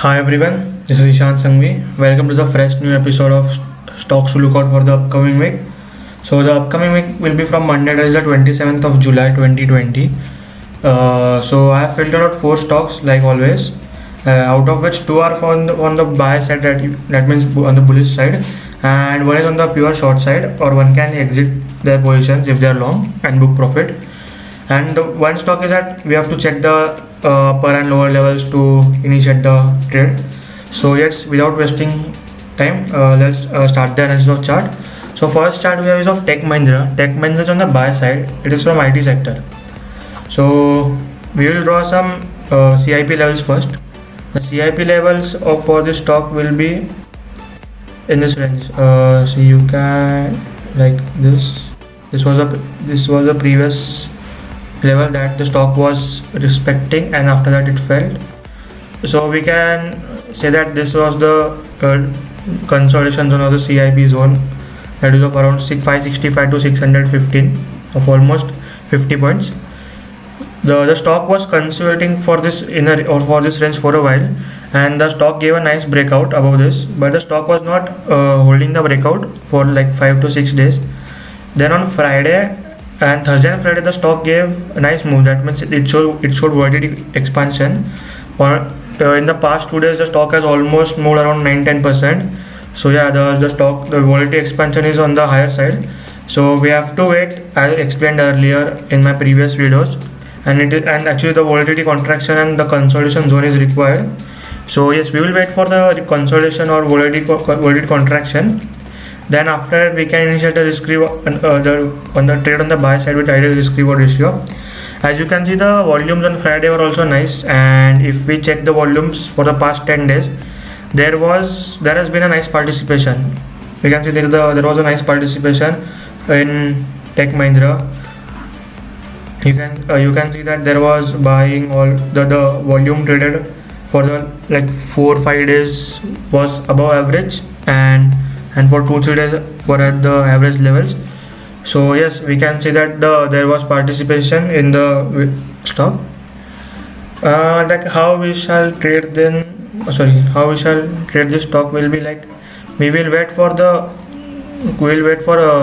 Hi everyone, this is Ishan Sangvi. Welcome to the fresh new episode of Stocks to Look Out for the upcoming week. So the upcoming week will be from Monday, that is the 27th of July 2020. So I have filtered out four stocks like always, out of which two are on the buy side, that means on the bullish side, and one is on the pure short side, or one can exit their positions if they are long and book profit. And the one stock is that we have to check the upper and lower levels to initiate the trade. So yes, without wasting time, let's start the analysis of chart. So first chart we have is of Tech Mahindra. Tech Mahindra is on the buy side. It is from IT sector. So we will draw some CIP levels first. The CIP levels for this stock will be in this range. So you can like this. This was a previous level that the stock was respecting, and after that it fell. So we can say that this was the consolidation zone of the CIP zone, that is of around 565 to 615 of almost 50 points. The stock was consolidating for this inner or for this range for a while, and the stock gave a nice breakout above this, but the stock was not holding the breakout for like 5 to 6 days. Then on Friday and Thursday and Friday the stock gave a nice move. That means it showed volatility expansion. Or in the past 2 days the stock has almost moved around 9-10%. So yeah, the volatility expansion is on the higher side. So we have to wait, as I explained earlier in my previous videos, and actually the volatility contraction and the consolidation zone is required. So yes, we will wait for the consolidation or volatility contraction. Then after we can initiate the risk reward on the trade on the buy side with ideal risk reward ratio. As you can see, the volumes on Friday were also nice, and if we check the volumes for the past 10 days, there has been a nice participation. We can see there was a nice participation in Tech Mahindra. You can see that there was buying. All the volume traded for the like 4-5 days was above average, and for 2-3 days were at the average levels. So yes, we can see that there was participation in the stock. Like how we shall trade this stock will be like, we'll wait for a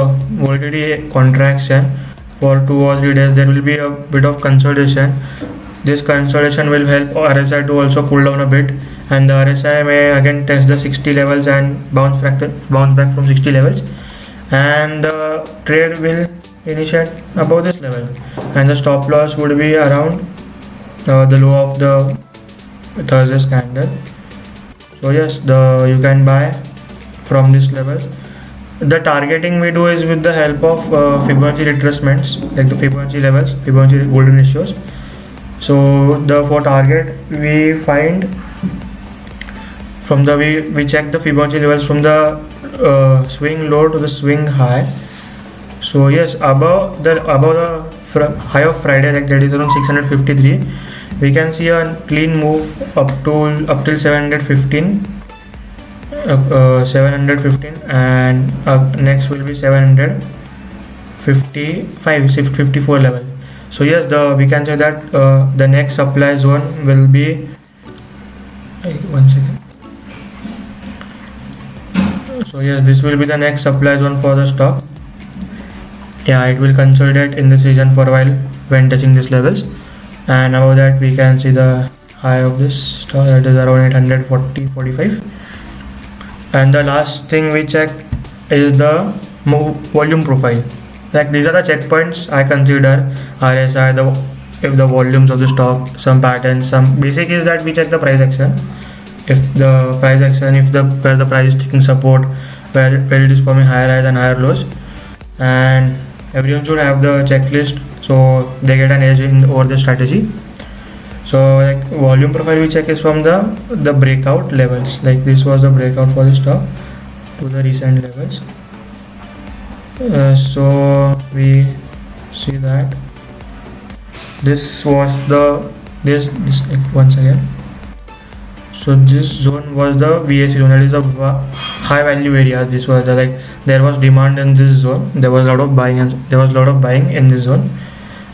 volatility contraction for 2 or 3 days. There will be a bit of consolidation. This consolidation will help RSI to also cool down a bit, and the RSI may again test the 60 levels and bounce back from 60 levels, and the trade will initiate above this level, and the stop loss would be around the low of the Thursday candle. So yes, you can buy from this level. The targeting we do is with the help of Fibonacci retracements, like the Fibonacci levels, Fibonacci golden ratios. So for target we find from we check the Fibonacci levels from the swing low to the swing high. So yes, above the high of Friday, like that is around 653, we can see a clean move up till 715, and next will be 754 level. So yes, we can say that the next supply zone will be, one second. So yes, this will be the next supply zone for the stock. Yeah, it will consolidate in this region for a while when touching these levels, and above that we can see the high of this stock, that is around 840.45. And the last thing we check is the volume profile. Like these are the checkpoints I consider: RSI, if the volumes of the stock, some patterns, some basic is that we check the price action. If the where the price is taking support, where it is forming higher highs and higher lows, and everyone should have the checklist so they get an edge over the strategy. So like volume profile we check is from the breakout levels. Like this was a breakout for the stock to the recent levels. So we see that this was this once again. So this zone was the VAC zone, that is a high value area. This was there was demand in this zone. There was a lot of buying in this zone,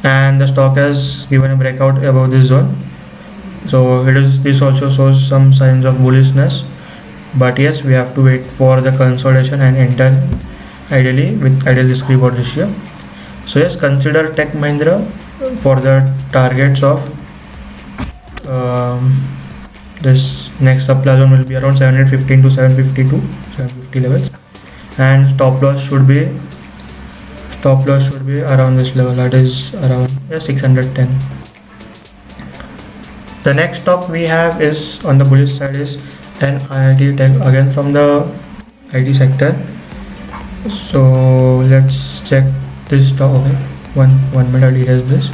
and the stock has given a breakout above this zone. So this also shows some signs of bullishness, but yes, we have to wait for the consolidation and enter ideally with ideal risk reward ratio. So yes, consider Tech Mahindra for the targets of this next supply zone will be around 715 to 750 levels, and stop loss should be around this level, that is around 610. The next stock we have is on the bullish side is an IIT Tech, again from the IT sector. So let's check this stock. Okay, one minute, I'll erase this.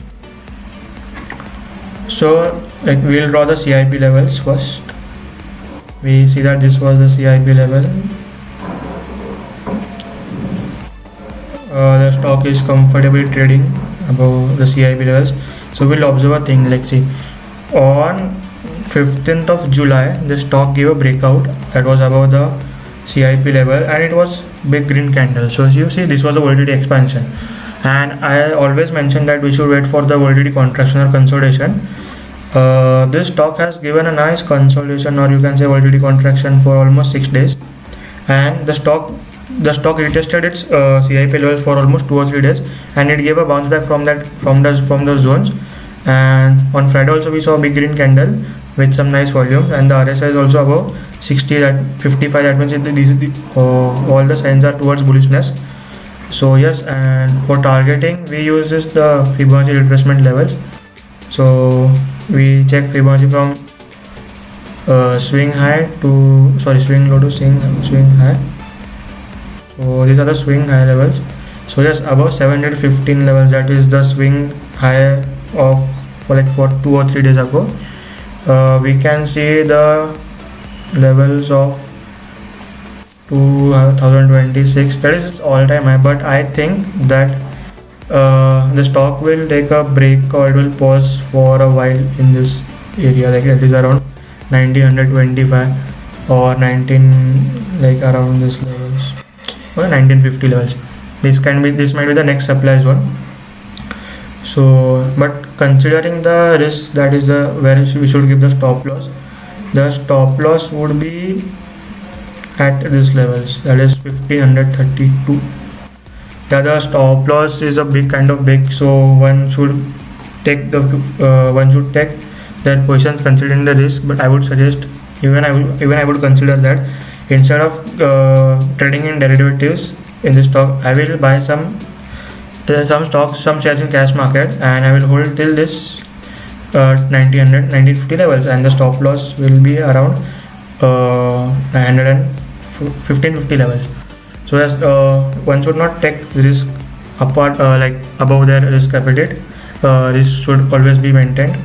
So like we'll draw the CIP levels first. We see that this was the CIP level. The stock is comfortably trading above the CIP levels. So we'll observe a thing, like see, on 15th of July the stock gave a breakout that was above the CIP level, and it was big green candle. So you see, this was a volatility expansion, and I always mentioned that we should wait for the volatility contraction or consolidation. This stock has given a nice consolidation, or you can say volatility contraction, for almost 6 days, and the stock retested its CIP level for almost 2 or 3 days, and it gave a bounce back from those zones. And on Friday also we saw a big green candle with some nice volumes, and the RSI is also above 60 at 55. That means all the signs are towards bullishness. So yes, and for targeting we use the Fibonacci retracement levels. So we check Fibonacci from swing low to swing high. So these are the swing high levels. So yes, above 715 levels, that is the swing high of for 2 or 3 days ago. We can see the levels of 2026, that is its all-time high, but I think that the stock will take a break, or it will pause for a while in this area, like it is around 1925 or 19, like around this levels, or 1950 levels. This might be the next supply zone. So but considering the risk, that is where we should give the stop loss. The stop loss would be at these levels, that is 1532. Yeah, the stop loss is a kind of big, so one should take their positions considering the risk. But I would suggest, even I would consider that instead of trading in derivatives in this stock, I will buy some stocks, some shares in cash market, and I will hold till this 1950 levels, and the stop loss will be around 1550 levels. So as one should not take risk apart, like above their risk appetite. Risk should always be maintained,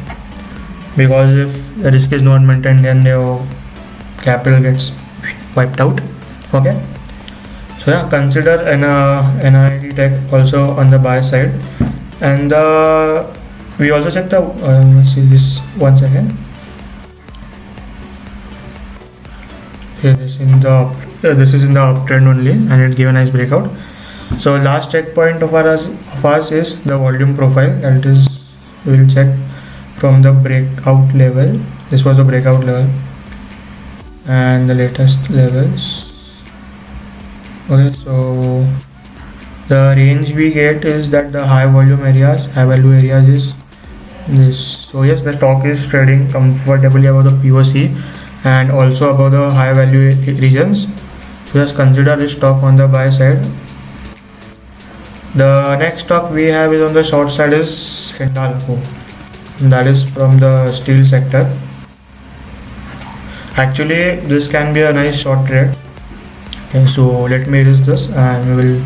because if the risk is not maintained, then your capital gets wiped out. Okay. So yeah, consider NIIT Tech also on the buy side, and we also check the let's see this one second. Here this is in the uptrend only, and it gave a nice breakout. So last checkpoint of ours is the volume profile. That is, we will check from the breakout level. This was a breakout level, and the latest levels. Okay, so the range we get is that the high value areas is this. So yes, the stock is trading comfortably above the POC and also above the high value regions. So just consider this stock on the buy side. The next stock we have is on the short side is Hindalco, that is from the steel sector. Actually, this can be a nice short trade. Okay, so let me erase this, and we will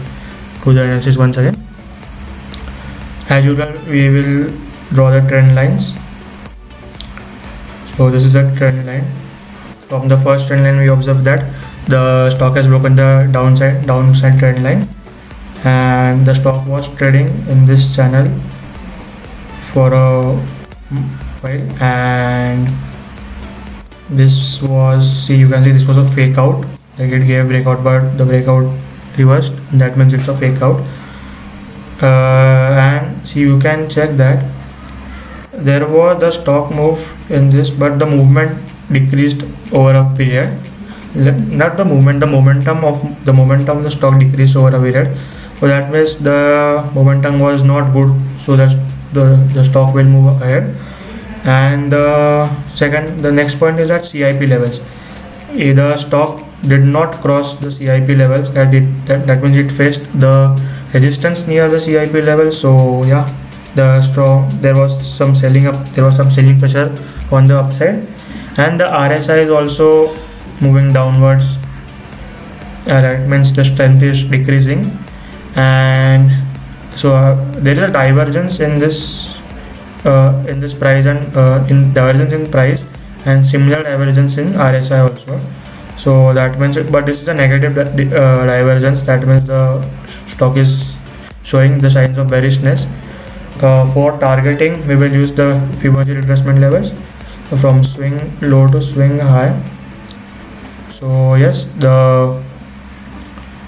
do the analysis once again. As usual, we will draw the trend lines. So this is a trend line. From the first trend line, we observe that the stock has broken the downside trend line, and the stock was trading in this channel for a while, and this was, you can see this was a fake out. Like it gave breakout, but the breakout reversed. That means it's a fake out. And see, you can check that there was the stock move in this, but the movement decreased over a period. Not the movement, the momentum of the stock decreased over a period. So that means the momentum was not good, so that the stock will move ahead. And the next point is at CIP levels. If the stock did not cross the CIP levels, that means it faced the resistance near the CIP level. So yeah, there was some selling pressure on the upside, and the RSI is also moving downwards. That means the strength is decreasing, and so there is a divergence in this price, and in divergence in price, and similar divergence in RSI also. So that means, but this is a negative divergence. That means the stock is showing the signs of bearishness. For targeting, we will use the Fibonacci retracement levels from swing low to swing high. So yes, the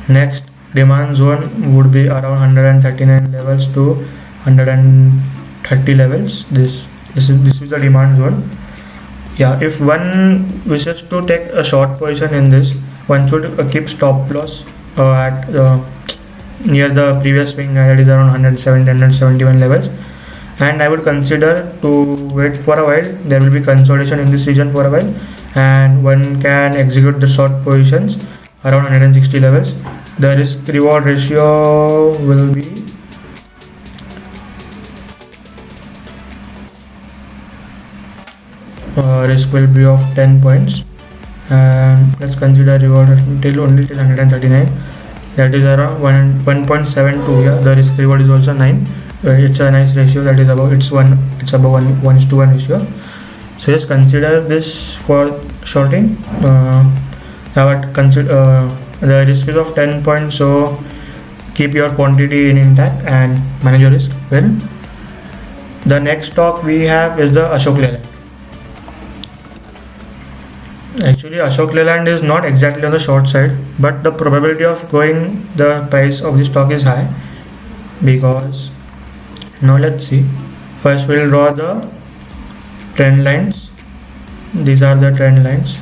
next demand zone would be around 139 levels to 130 levels. This is the demand zone. Yeah, if one wishes to take a short position in this, one should keep stop loss at near the previous swing, that is around 171 levels. And I would consider to wait for a while. There will be consolidation in this region for a while, and one can execute the short positions around 160 levels. The risk reward ratio will be risk will be of 10 points, and let's consider reward till 139, that is around 1.72. yeah, the risk reward is also 9. It's a nice ratio, that is above, it's above 1:1 ratio. So just consider this for shorting. But consider the risk is of 10 points, so keep your quantity in intact and manage your risk well. The next stock we have is the Ashok Leyland. Actually, Ashok Leyland is not exactly on the short side, but the probability of going the price of the stock is high, because now let's see. First we'll draw the trend lines. These are the trend lines.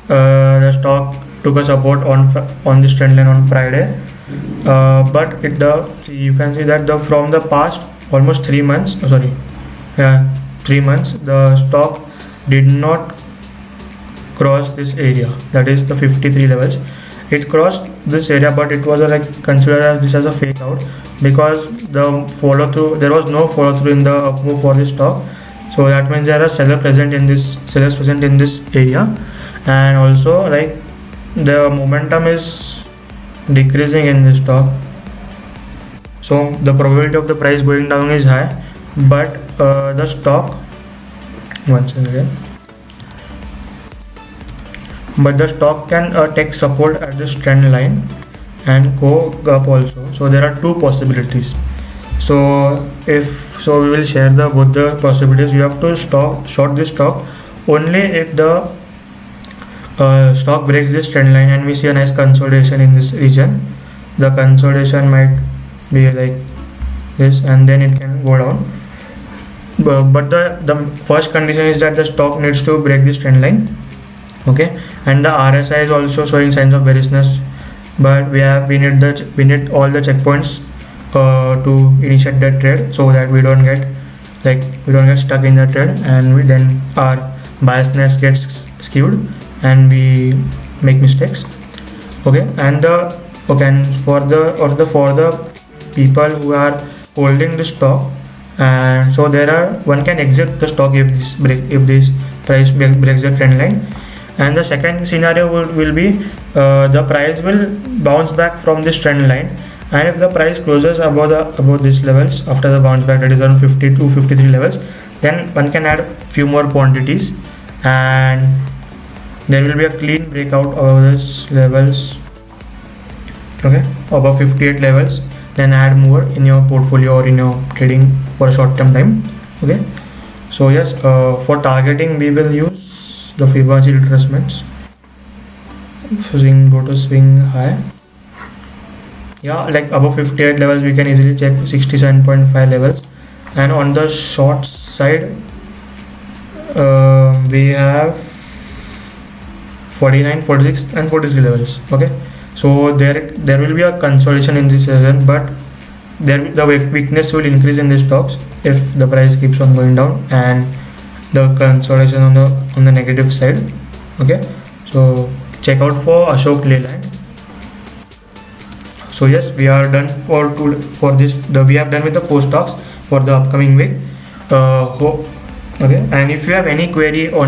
The stock took a support on this trend line on Friday, but you can see that from the past almost 3 months, 3 months, the stock did not cross this area, that is the 53 levels. It crossed this area, but it was considered as this as a fake out, because there was no follow through in the up move for this stock. So that means there are sellers present in this area, and also the momentum is decreasing in this stock. So the probability of the price going down is high, but the stock once again. But the stock can take support at this trend line and go up also. So there are two possibilities. So we will share both the possibilities. You have to short this stock only if the stock breaks this trend line and we see a nice consolidation in this region. The consolidation might be like this, and then it can go down. But the first condition is that the stock needs to break this trend line. Okay, and the RSI is also showing signs of bearishness, but we need all the checkpoints to initiate that trade, so that we don't get stuck in the trade, and then our biasness gets skewed and we make mistakes. Okay, and for the people who are holding the stock, and so one can exit the stock if this price breaks the trend line. And the second scenario will be the price will bounce back from this trend line, and if the price closes above these levels after the bounce back, that is around 52 53 levels, then one can add few more quantities, and there will be a clean breakout of these levels. Okay, above 58 levels, then add more in your portfolio or in your trading for a short term time. Okay, so yes, for targeting we will use the Fibonacci retracements. Go to swing high. Yeah, above 58 levels we can easily check 67.5 levels, and on the short side, we have 49, 46 and 43 levels. Okay, so there will be a consolidation in this session, but the weakness will increase in the stocks if the price keeps on going down and the consolidation on the negative side. Okay, so check out for Ashok Leyland. So yes, we are done for this. We have done with the 4 stocks for the upcoming week. Okay, and if you have any query or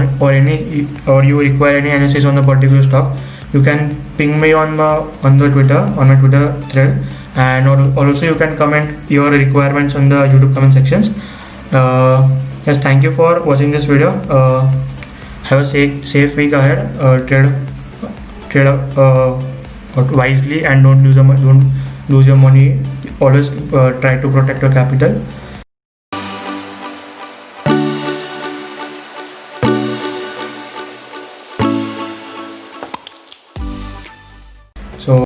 you require any analysis on the particular stock, you can ping me on my Twitter thread, and also you can comment your requirements on the YouTube comment sections. Yes, thank you for watching this video. Have a safe week ahead. Trade wisely and don't lose your money. Always try to protect your capital.